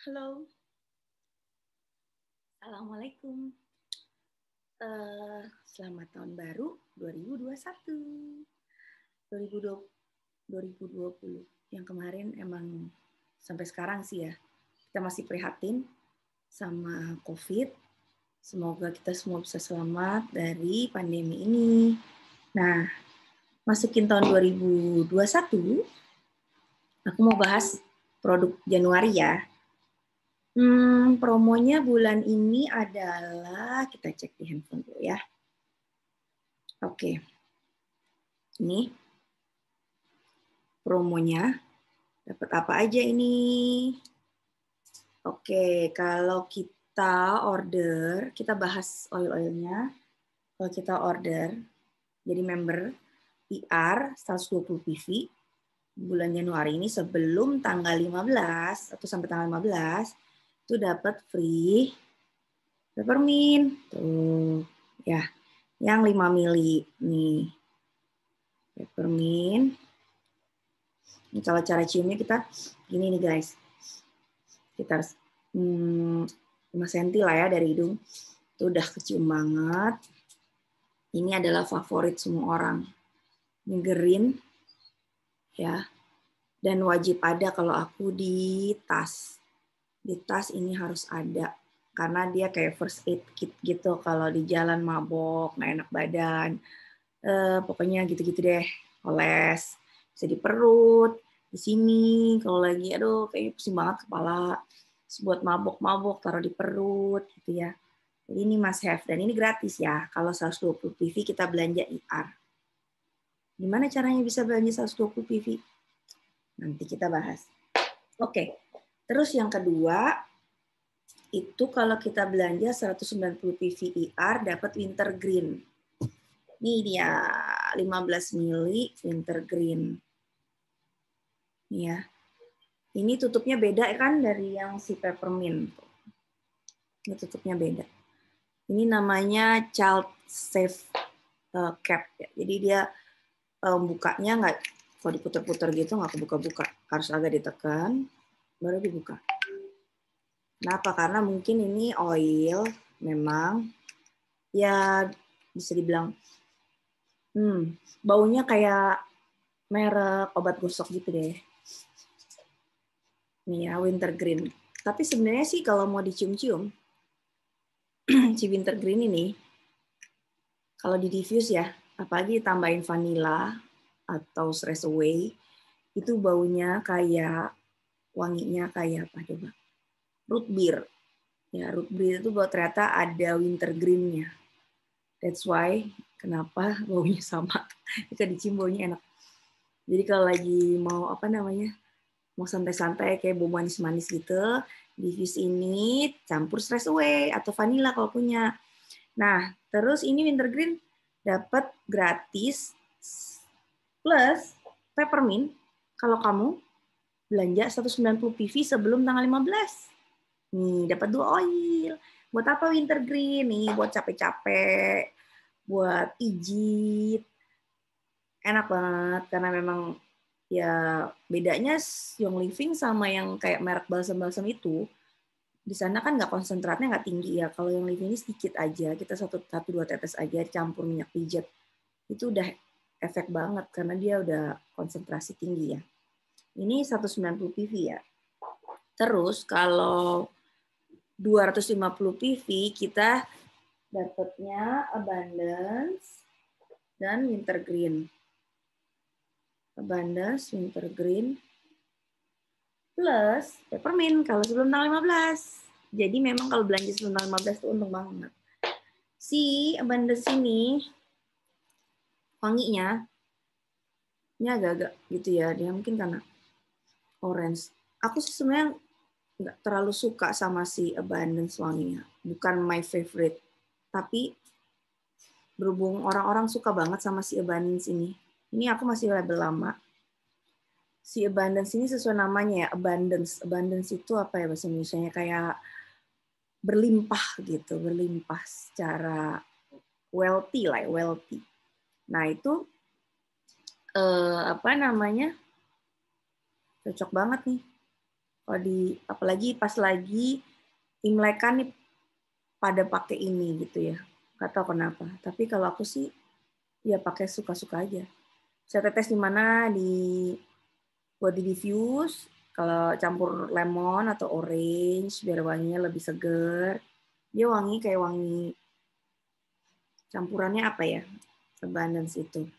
Halo, Assalamualaikum. Selamat tahun baru 2021. 2020. Yang kemarin emang sampai sekarang sih ya, kita masih prihatin sama COVID. Semoga kita semua bisa selamat dari pandemi ini. Nah, masukin tahun 2021, aku mau bahas produk Januari ya. Promonya bulan ini adalah, kita cek di handphone dulu ya. Oke, ini promonya. Dapat apa aja ini? Oke, kalau kita order, kita bahas oil-oilnya. Kalau kita order, jadi member IR 120 PV, bulan Januari ini sebelum tanggal 15 atau sampai tanggal 15, itu dapat free peppermint. Tuh, ya, yang 5 mili nih. Peppermint. Ini kalau cara ciumnya kita gini nih guys. Sekitar 5 cm lah ya dari hidung. Itu udah kecium banget. Ini adalah favorit semua orang. Nyegerin ya. Dan wajib ada kalau aku di tas. Di tas ini harus ada. Karena dia kayak first aid kit gitu. Kalau di jalan mabok, nggak enak badan. Pokoknya gitu-gitu deh. Oles. Bisa di perut. Di sini. Kalau lagi, aduh kayaknya pusing banget kepala. Buat mabok-mabok, taruh di perut gitu ya. Jadi ini must have. Dan ini gratis ya. Kalau 120 PV kita belanja IR. Gimana caranya bisa belanja 120 PV? Nanti kita bahas. Oke. Terus yang kedua, itu kalau kita belanja 190 PV IR dapat wintergreen. Ini dia 15 mili wintergreen. Nih ya. Ini tutupnya beda kan dari yang si peppermint. Ini tutupnya beda. Ini namanya child safe cap. Jadi dia bukanya nggak, kalau diputer-puter gitu nggak kebuka-buka. Harus agak ditekan, baru dibuka. Kenapa? Karena mungkin ini oil memang ya bisa dibilang baunya kayak merek obat gosok gitu deh. Nih ya, wintergreen. Tapi sebenarnya sih kalau mau dicium-cium, si wintergreen ini, kalau di diffuse ya, apalagi tambahin vanilla atau stress away, itu baunya kayak, wanginya kayak apa coba? Root beer. Ya, root beer itu ternyata ada wintergreen-nya. That's why kenapa baunya sama. Jika dicium baunya enak. Jadi kalau lagi mau apa namanya, mau santai-santai kayak bau manis-manis gitu, diffuse ini campur stress away atau vanilla kalau punya. Nah, terus ini wintergreen dapat gratis plus peppermint kalau kamu belanja 190 PV sebelum tanggal 15. Nih, dapat 2 oil. Buat apa wintergreen? Nih, buat capek-capek, buat pijit. Enak banget karena memang ya bedanya Young Living sama yang kayak merek balsam-balsam itu, di sana kan nggak konsentratnya nggak tinggi ya. Kalau Young Living ini sedikit aja, kita 1-2 tetes aja campur minyak pijat, itu udah efek banget karena dia udah konsentrasi tinggi ya. Ini 190 PV ya. Terus kalau 250 PV kita dapatnya Abundance dan Wintergreen. Abundance, Wintergreen, plus peppermint kalau sebelum tanggal 15. Jadi memang kalau belanja sebelum tanggal 15 itu untung banget. Si Abundance ini wanginya ini agak-agak gitu ya, dia mungkin karena orange. Aku sih sebenarnya nggak terlalu suka sama si Abundance wanginya. Bukan my favorite. Tapi berhubung orang-orang suka banget sama si Abundance ini. Ini aku masih label lama. Si Abundance ini sesuai namanya ya, Abundance. Abundance itu apa ya bahasa Indonesianya? Kayak berlimpah gitu, berlimpah secara wealthy lah, wealthy. Nah itu apa namanya? Cocok banget nih. Kalau apalagi pas lagi Imlekan nih pada pakai ini gitu ya. Nggak tahu kenapa. Tapi kalau aku sih ya pakai suka-suka aja. Saya tetes di mana buat di diffuse. Kalau campur lemon atau orange biar wanginya lebih seger. Dia wangi kayak wangi campurannya apa ya? Abundance itu.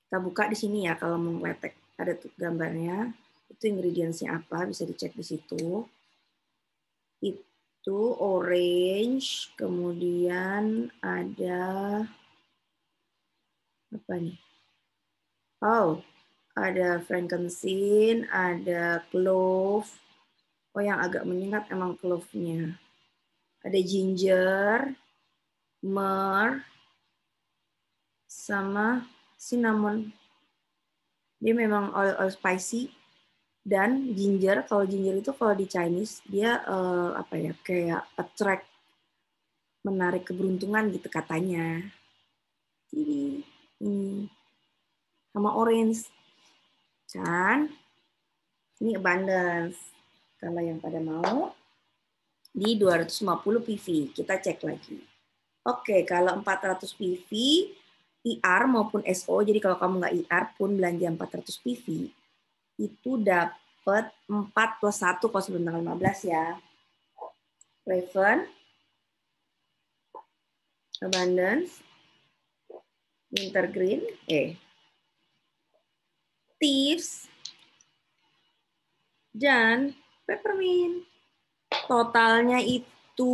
Kita buka di sini ya kalau mau ngeletek. Ada tuh gambarnya. Itu ingredients-nya apa, bisa dicek di situ. Itu orange, kemudian ada apa nih? Oh, ada frankincense, ada clove. Oh, yang agak menyengat emang clove-nya. Ada ginger, myrrh, sama cinnamon. Dia memang oil spicy. Dan ginger, kalau ginger itu kalau di Chinese dia apa ya, kayak attract, menarik keberuntungan gitu katanya. Jadi ini sama orange. Dan ini abundance. Kalau yang pada mau di 250 PV, kita cek lagi. Oke, kalau 400 PV, IR maupun SO, jadi kalau kamu nggak IR pun belanja 400 PV, itu dapat 4 plus 1 kalau sebelum tanggal 15 ya. Raven, Abundance, Wintergreen, Thieves, dan Peppermint. Totalnya itu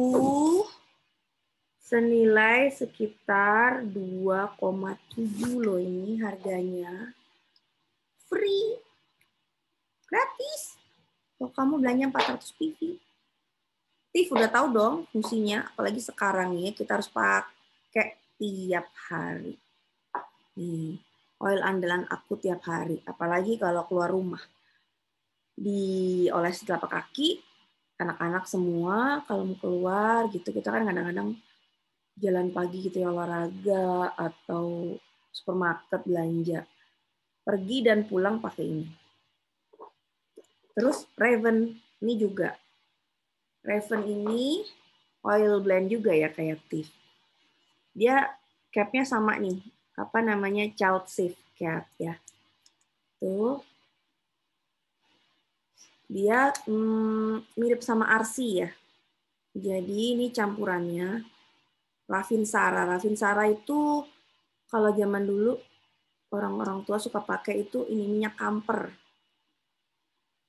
senilai sekitar 2,7 loh ini harganya. Free. Gratis. Kalau kamu belanja 400 PV. Tif udah tahu dong fungsinya, apalagi sekarang ya kita harus pakai tiap hari. Nih, oil andalan aku tiap hari, apalagi kalau keluar rumah. Dioles di telapak kaki, anak-anak semua kalau mau keluar gitu, kita kan kadang-kadang jalan pagi gitu ya, olahraga atau supermarket belanja. Pergi dan pulang pakai ini. Terus Raven ini juga. Raven ini oil blend juga ya kayak Tif. Dia capnya sama nih. Apa namanya? Child safe cap ya. Tuh. Dia mirip sama RC ya. Jadi ini campurannya Ravinsara. Ravinsara itu kalau zaman dulu orang-orang tua suka pakai itu ini minyak kamper.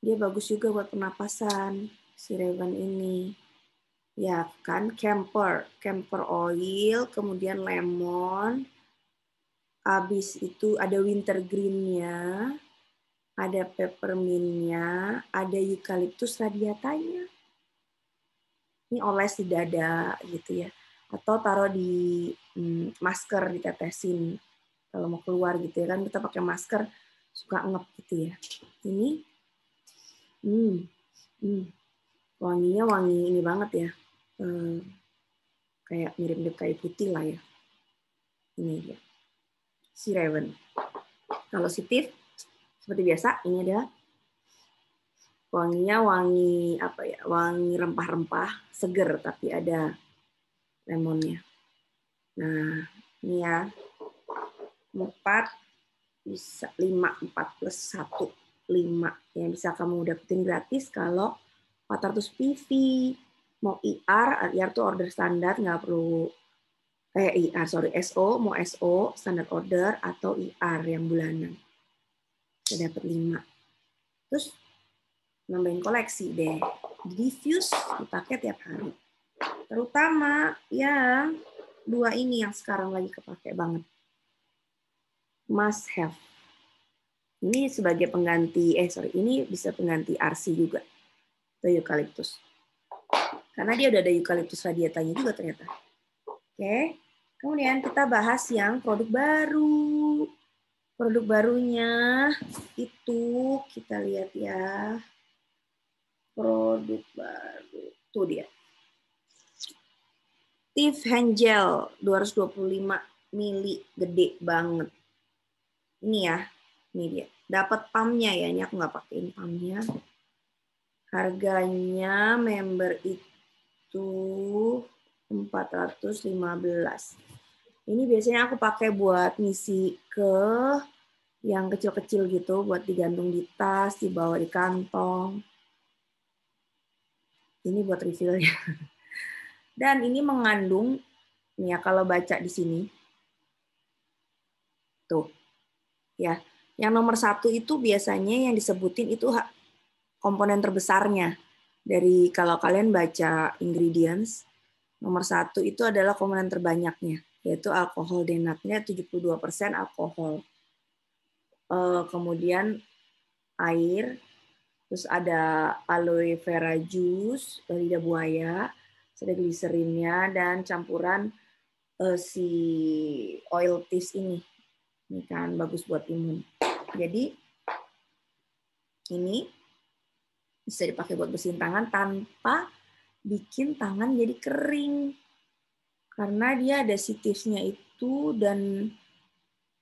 Dia bagus juga buat pernapasan si Raven ini. Ya kan, camper oil, kemudian lemon, habis itu ada wintergreen-nya, ada peppermint-nya, ada eucalyptus radiatanya. Ini oles di dada gitu ya. Atau taruh di masker, ditetesin kalau mau keluar gitu ya kan, kita pakai masker suka ngep gitu ya. Ini wanginya wangi ini banget ya, kayak mirip-mirip kayu putih lah ya. Ini dia si Raven. Kalau si Tif seperti biasa ini ada wanginya wangi apa ya, wangi rempah-rempah seger tapi ada lemonnya. Nah ini ya 4 bisa 5 plus 1 5 yang bisa kamu dapetin gratis kalau 400 PV. Mau IR tuh order standar, nggak perlu SO, mau SO standar order atau IR yang bulanan. Bisa dapat 5. Terus nambahin koleksi deh. Diffuse dipakai tiap hari. Terutama yang 2 ini yang sekarang lagi kepake banget. Must have. Ini sebagai pengganti, ini bisa pengganti RC juga. Itu eucalyptus. Karena dia udah ada eucalyptus radiatanya juga ternyata. Oke. Kemudian kita bahas yang produk baru. Produk barunya itu kita lihat ya. Produk baru. Tuh dia. Tif Hand Gel 225 mili, gede banget. Ini ya. Ini dia. dapat pump-nya ya. Ini aku nggak pakein pump-nya. Harganya member itu 415. Ini biasanya aku pakai buat ngisi ke yang kecil-kecil gitu, buat digantung di tas, dibawa di kantong. Ini buat refillnya. Dan ini mengandung, nih ya kalau baca di sini, tuh, ya, yang nomor 1 itu biasanya yang disebutin itu komponen terbesarnya. Dari kalau kalian baca ingredients, nomor 1 itu adalah komponen terbanyaknya, yaitu alkohol denatnya 72% alkohol. Kemudian air, terus ada aloe vera juice, lidah buaya, ada gliserinnya, dan campuran si oil teas ini. Ini kan bagus buat imun. Jadi ini bisa dipakai buat bersihin tangan tanpa bikin tangan jadi kering. Karena dia ada si teasnya itu dan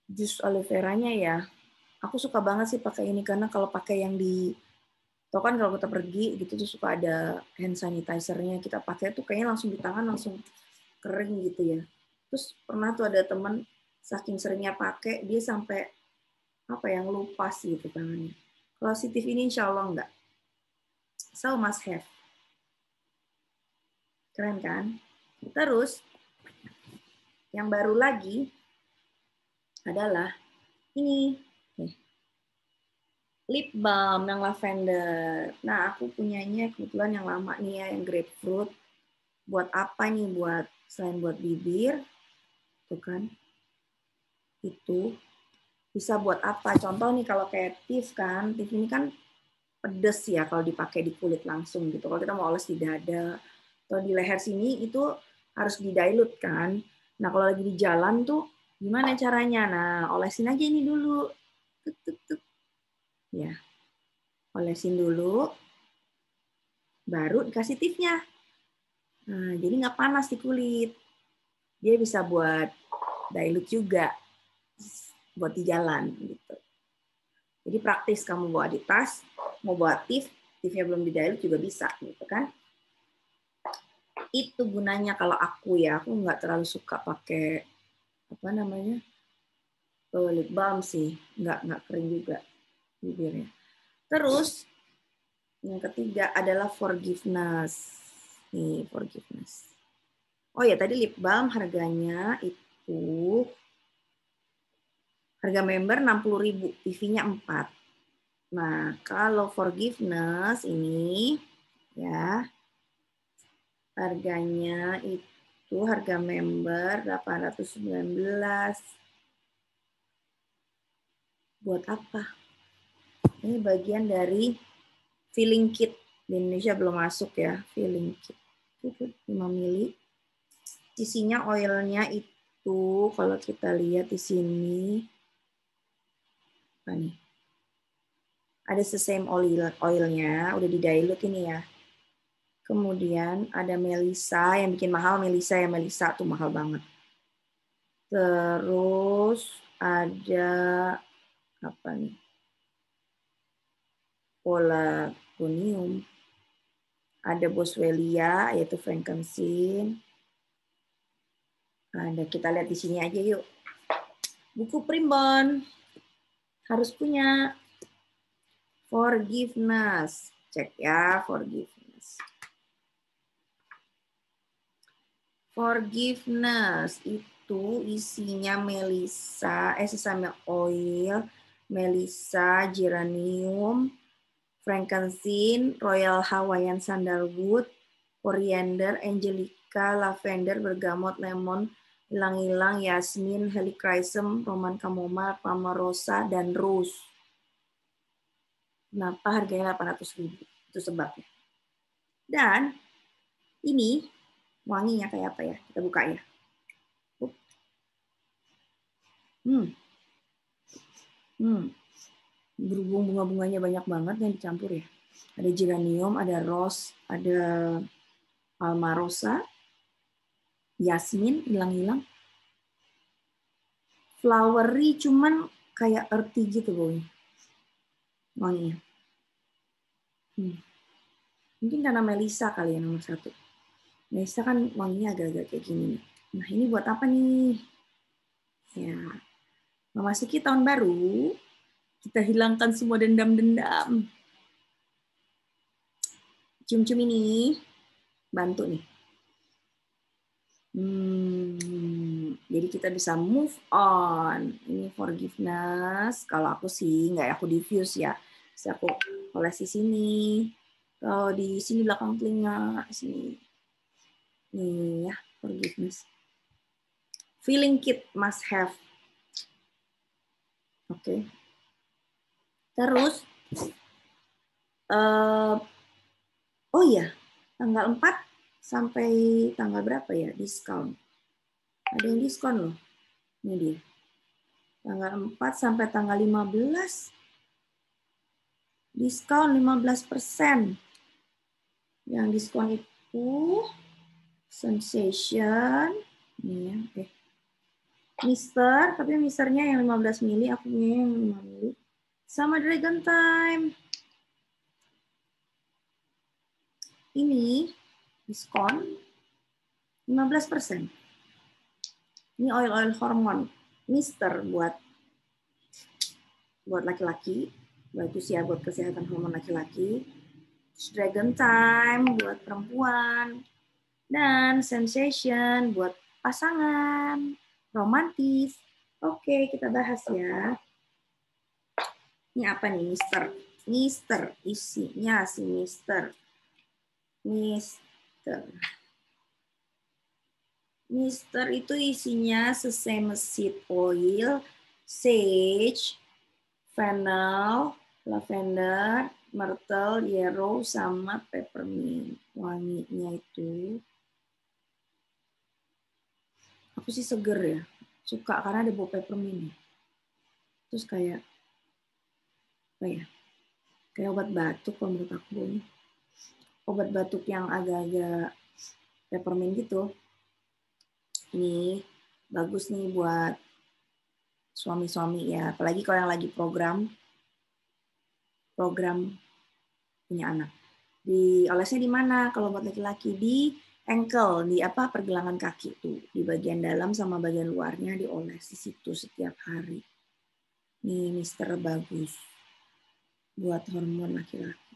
jus aloe veranya ya. Aku suka banget sih pakai ini karena kalau pakai yang di tau kan kalau kita pergi gitu tuh suka ada hand sanitizer-nya, kita pakai tuh kayaknya langsung di tangan langsung kering gitu ya. Terus pernah tuh ada teman saking seringnya pakai dia sampai apa yang lupas gitu tangannya. Kalau si Tiff ini insya Allah enggak. So must have. Keren kan? Terus yang baru lagi adalah ini nih. Lip balm yang lavender. Nah, aku punyanya kebetulan yang lama nih ya, yang grapefruit. Buat apa nih? Buat selain buat bibir, tuh kan? Itu bisa buat apa? Contoh nih kalau kayak Tiff kan, Tiff ini kan pedes ya kalau dipakai di kulit langsung gitu. Kalau kita mau oles di dada atau di leher sini itu harus didilute kan. Nah, kalau lagi di jalan tuh gimana caranya? Nah, olesin aja ini dulu. Tuk, tuk, tuk. Ya. Olesin dulu, baru dikasih tipnya. Nah, jadi nggak panas di kulit. Dia bisa buat dilute juga, buat di jalan gitu. Jadi praktis kamu bawa di tas, mau bawa tipnya belum di dilute juga bisa gitu kan. Itu gunanya kalau aku ya, aku nggak terlalu suka pakai apa namanya lip balm sih, nggak kering juga bibirnya. Terus yang ketiga adalah forgiveness. Nih, forgiveness. Oh ya, tadi lip balm harganya itu harga member 60.000, PV-nya 4. Nah, kalau forgiveness ini ya harganya itu harga member 819. Buat apa? Ini bagian dari filling kit. Di Indonesia belum masuk ya, filling kit. 5 mili. Isinya oilnya itu kalau kita lihat di sini apa nih? Ada sesame oilnya, udah di-dilute ini ya. Kemudian ada melisa, yang bikin mahal melisa ya, melisa tuh mahal banget. Terus ada apa nih? Pelargonium. Ada boswellia, yaitu frankincense. Ada, kita lihat di sini aja yuk. Buku primbon. Harus punya. Forgiveness. Cek ya, forgiveness. Forgiveness itu isinya melisa, sesame oil, melisa, geranium, frankincense, royal Hawaiian sandalwood, coriander, angelica, lavender, bergamot, lemon, ilang-ilang, yasmin, helichrysum, roman chamomile, palmarosa, dan rose. Kenapa harganya 800.000? Itu sebabnya. Dan ini wanginya kayak apa ya? Kita buka ya. Berhubung bunga-bunganya banyak banget yang dicampur ya. Ada geranium, ada rose, ada palmarosa, yasmin, hilang-hilang. Flowery cuman kayak earthy gitu boy. wanginya. Mungkin karena Melisa kali ya nomor 1. Melisa kan wanginya agak-agak kayak gini. Nah ini buat apa nih? Ya, memasuki tahun baru, kita hilangkan semua dendam-dendam. Cium-cium ini bantu nih. Jadi kita bisa move on. Ini forgiveness. Kalau aku sih nggak aku diffuse ya. Bisa aku olesi sini. Kalau di sini belakang telinga sini. Nih ya, forgiveness. Feeling kit must have. Oke. Terus oh iya, tanggal 4 sampai tanggal berapa ya diskon? Ada yang diskon loh. Ini dia. Tanggal 4 sampai tanggal 15. Diskon 15%. Yang diskon itu Sensation. Nih ya. Mister, tapi misternya yang 15 mili, aku punya yang 5 mili. Sama Dragon Time. Ini diskon 15%. Ini oil hormon. Mister buat laki-laki. Bagus ya buat kesehatan hormon laki-laki. Dragon Time buat perempuan. Dan Sensation buat pasangan. Romantis. Oke, kita bahas ya. Ini apa nih, Mister? Mister, isinya si Mister. Mister itu isinya sesame seed oil, sage, fennel, lavender, myrtle, yarrow, sama peppermint. Wanginya itu, aku sih seger ya, suka karena ada bau peppermint. Terus kayak apa ya? Kayak obat batuk kalau menurut aku. Obat batuk yang agak-agak peppermint gitu. Ini bagus nih buat suami-suami ya, apalagi kalau yang lagi program punya anak. Diolesnya di mana kalau buat laki-laki? Di ankle, di apa, pergelangan kaki tuh, di bagian dalam sama bagian luarnya dioles di situ setiap hari. Nih Mister bagus buat hormon laki-laki.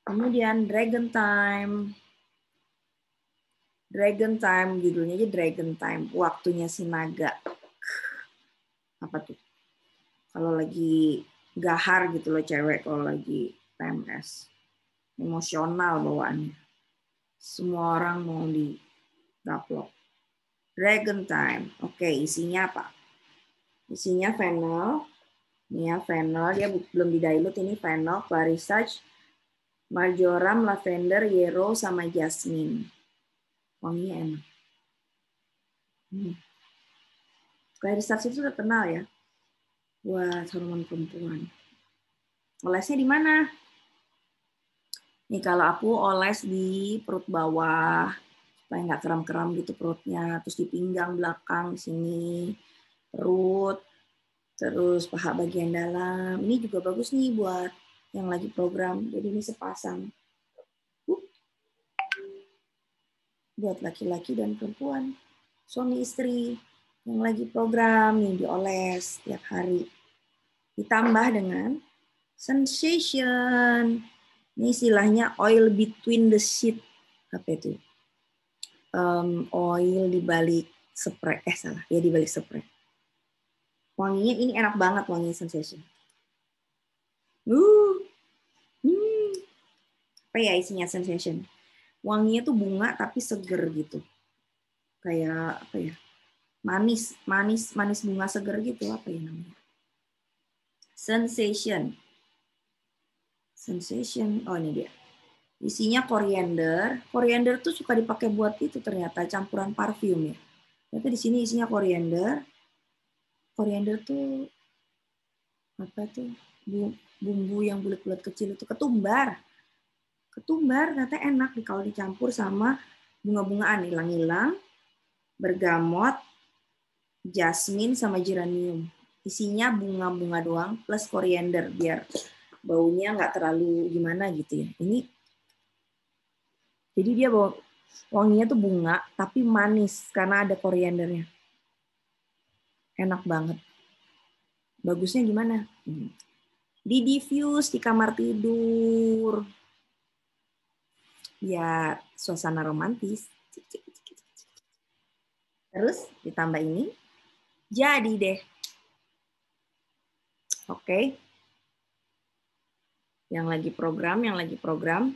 Kemudian Dragon Time. Dragon Time, judulnya aja Dragon Time, waktunya si naga. Apa tuh? Kalau lagi gahar gitu loh cewek, kalau lagi PMS. Emosional bawaannya. Semua orang mau digaplok. Dragon Time. Oke, isinya apa? Isinya fennel. Ini ya, fennel. Dia belum didilute, ini fennel, clary sage, marjoram, lavender, yarrow, sama jasmine. Wanginya enak. Clary sage itu udah kenal ya, buat hormon perempuan. Olesnya di mana? Nih kalau aku oles di perut bawah, supaya nggak kram-kram gitu perutnya. Terus di pinggang belakang sini, perut, terus paha bagian dalam. Ini juga bagus nih buat yang lagi program. Jadi ini sepasang. Buat laki-laki dan perempuan. Suami istri yang lagi program nih dioles tiap hari. Ditambah dengan Sensation. Ini istilahnya oil between the sheet. Apa itu? Oil di balik spray. Salah. Ya di balik spray. Wanginya ini enak banget, wangi Sensation. Apa ya isinya Sensation? Wanginya tuh bunga tapi seger gitu. Kayak apa ya? Manis bunga seger gitu, apa ya namanya? Sensation. Oh ini dia. Isinya koriander. Koriander tuh suka dipakai buat itu ternyata campuran parfum ya. Ternyata di sini isinya koriander. Koriander tuh apa tuh? Bumbu yang bulat-bulat kecil itu ketumbar. Ketumbar ternyata enak kalau dicampur sama bunga-bungaan, ilang-ilang, bergamot, jasmine sama geranium. Isinya bunga-bunga doang plus koriander biar baunya nggak terlalu gimana gitu ya. Ini jadi dia wanginya tuh bunga tapi manis karena ada koriandernya. Enak banget. Bagusnya gimana? Di diffuse di kamar tidur. Ya, suasana romantis. Terus ditambah ini. Jadi deh. Oke. Yang lagi program.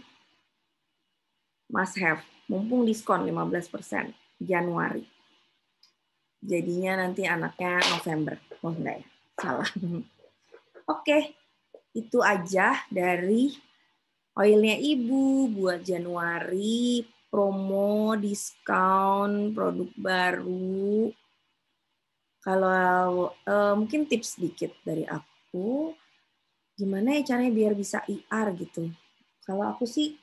Must have. Mumpung diskon 15% Januari. Jadinya nanti anaknya November. Oh enggak ya, salah. Oke, itu aja dari oilnya Ibu buat Januari, promo, diskon, produk baru. Kalau mungkin tips sedikit dari aku, gimana ya caranya biar bisa IR gitu. Kalau aku sih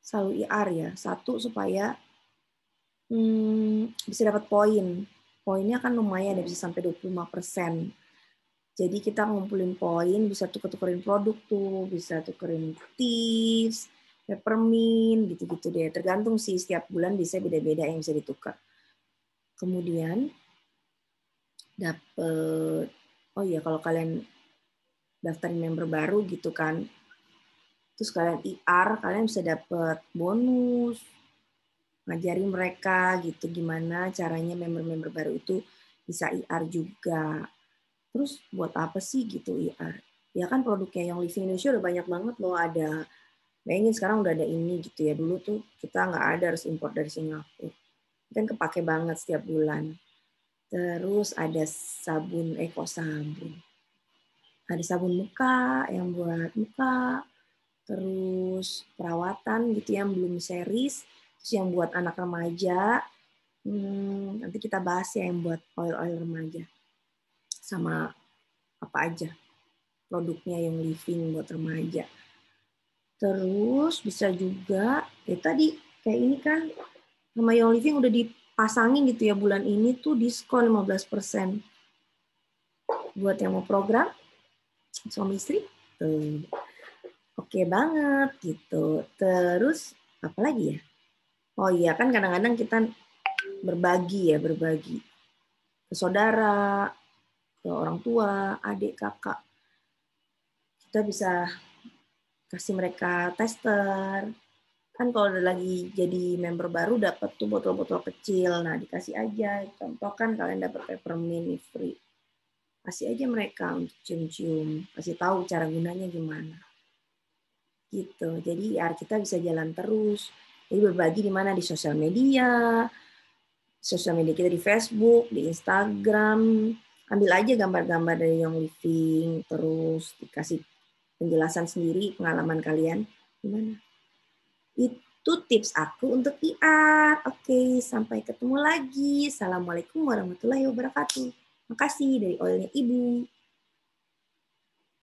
selalu IR ya. Satu, supaya bisa dapat poin. Poinnya kan lumayan ya, bisa sampai 25%. Jadi kita ngumpulin poin, bisa tuker-tukerin produk tuh, bisa tukerin tips, peppermint, gitu-gitu deh. Tergantung sih, setiap bulan bisa beda-beda yang bisa ditukar. Kemudian dapet, oh iya kalau kalian daftarin member baru gitu kan, terus kalian IR, kalian bisa dapet bonus, ngajarin mereka gitu gimana caranya member-member baru itu bisa IR juga. Terus buat apa sih gitu IR? Ya kan produknya yang Living Indonesia udah banyak banget loh, ada bayangin sekarang udah ada ini gitu ya. Dulu tuh kita nggak ada, harus import dari Singapura. Kan kepake banget setiap bulan. Terus ada sabun, kok sabun. Ada sabun muka yang buat muka, terus perawatan gitu yang belum series, terus yang buat anak remaja, nanti kita bahas ya yang buat oil-oil remaja, sama apa aja produknya yang living buat remaja. Terus bisa juga, ya tadi kayak ini kan, sama yang living udah dipasangin gitu ya, bulan ini tuh diskon 15%. Buat yang mau program, suami istri, tuh. Oke banget gitu. Terus apa lagi ya? Oh iya kan kadang-kadang kita berbagi ke saudara, ke orang tua, adik, kakak. Kita bisa kasih mereka tester. Kan kalau udah lagi jadi member baru dapat tuh botol-botol kecil. Nah, dikasih aja. Contoh kan kalian dapat peppermint free. Kasih aja mereka untuk cium-cium, kasih tahu cara gunanya gimana. Gitu. Jadi ya kita bisa jalan terus. Jadi berbagi di mana, di sosial media kita di Facebook, di Instagram. Ambil aja gambar-gambar dari Young Living, terus dikasih penjelasan sendiri pengalaman kalian gimana. Itu tips aku untuk IR. Oke, sampai ketemu lagi. Assalamualaikum warahmatullahi wabarakatuh. Makasih dari Oilnya Ibu.